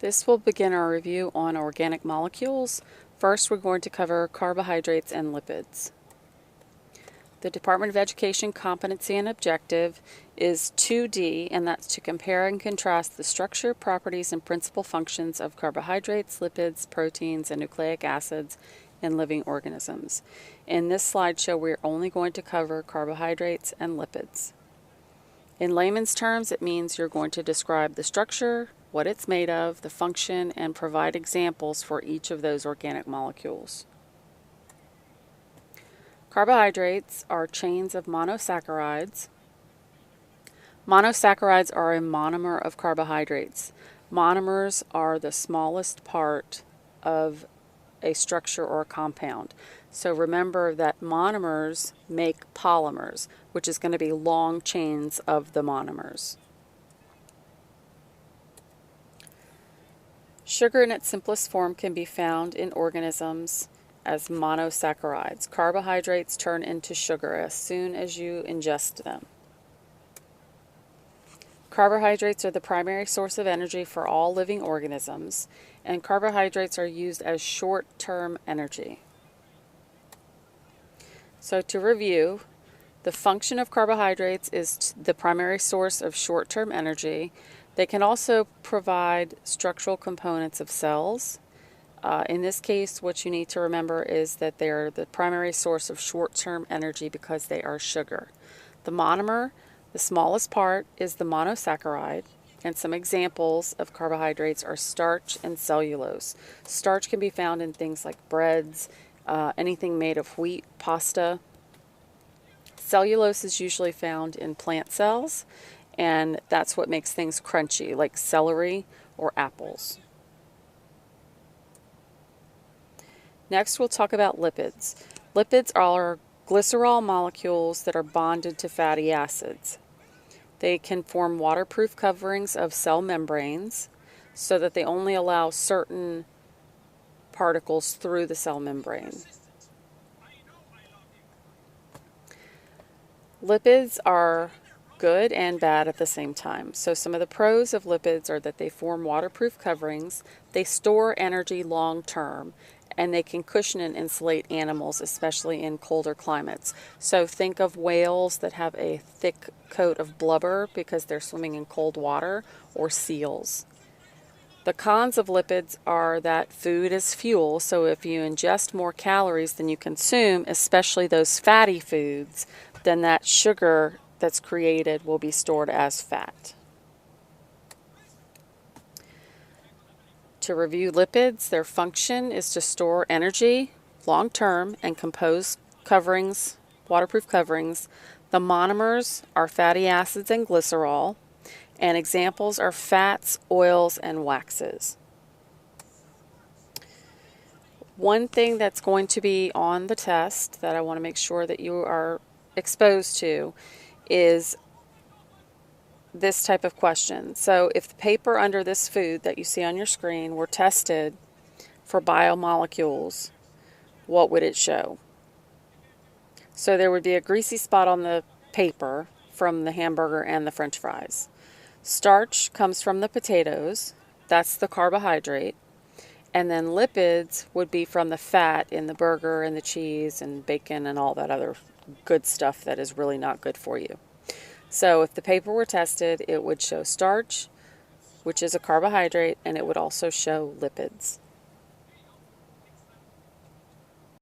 This will begin our review on organic molecules. First, we're going to cover carbohydrates and lipids. The Department of Education competency and objective is 2D, and that's to compare and contrast the structure, properties, and principal functions of carbohydrates, lipids, proteins, and nucleic acids in living organisms. In this slideshow, we're only going to cover carbohydrates and lipids. In layman's terms, it means you're going to describe the structure, what it's made of, the function, and provide examples for each of those organic molecules. Carbohydrates are chains of monosaccharides. Monosaccharides are a monomer of carbohydrates. Monomers are the smallest part of a structure or a compound. So remember that monomers make polymers, which is going to be long chains of the monomers. Sugar in its simplest form can be found in organisms as monosaccharides. Carbohydrates turn into sugar as soon as you ingest them. Carbohydrates are the primary source of energy for all living organisms, and carbohydrates are used as short-term energy. So to review, the function of carbohydrates is the primary source of short-term energy. They can also provide structural components of cells. In this case, what you need to remember is that they're the primary source of short-term energy because they are sugar. The monomer, the smallest part, is the monosaccharide, and some examples of carbohydrates are starch and cellulose. Starch can be found in things like breads, anything made of wheat, pasta. Cellulose is usually found in plant cells, and that's what makes things crunchy, like celery or apples. Next, we'll talk about lipids. Lipids are glycerol molecules that are bonded to fatty acids. They can form waterproof coverings of cell membranes so that they only allow certain particles through the cell membrane. Lipids are good and bad at the same time. So some of the pros of lipids are that they form waterproof coverings, they store energy long term, and they can cushion and insulate animals, especially in colder climates. So think of whales that have a thick coat of blubber because they're swimming in cold water, or seals. The cons of lipids are that food is fuel, so if you ingest more calories than you consume, especially those fatty foods, then that sugar that's created will be stored as fat. To review lipids, their function is to store energy long term and compose coverings, waterproof coverings. The monomers are fatty acids and glycerol, and examples are fats, oils, and waxes. One thing that's going to be on the test that I want to make sure that you are exposed to is this type of question. So if the paper under this food that you see on your screen were tested for biomolecules, what would it show? So there would be a greasy spot on the paper from the hamburger and the French fries. Starch comes from the potatoes, that's the carbohydrate, and then lipids would be from the fat in the burger and the cheese and bacon and all that other good stuff that is really not good for you. So if the paper were tested, it would show starch, which is a carbohydrate, and it would also show lipids.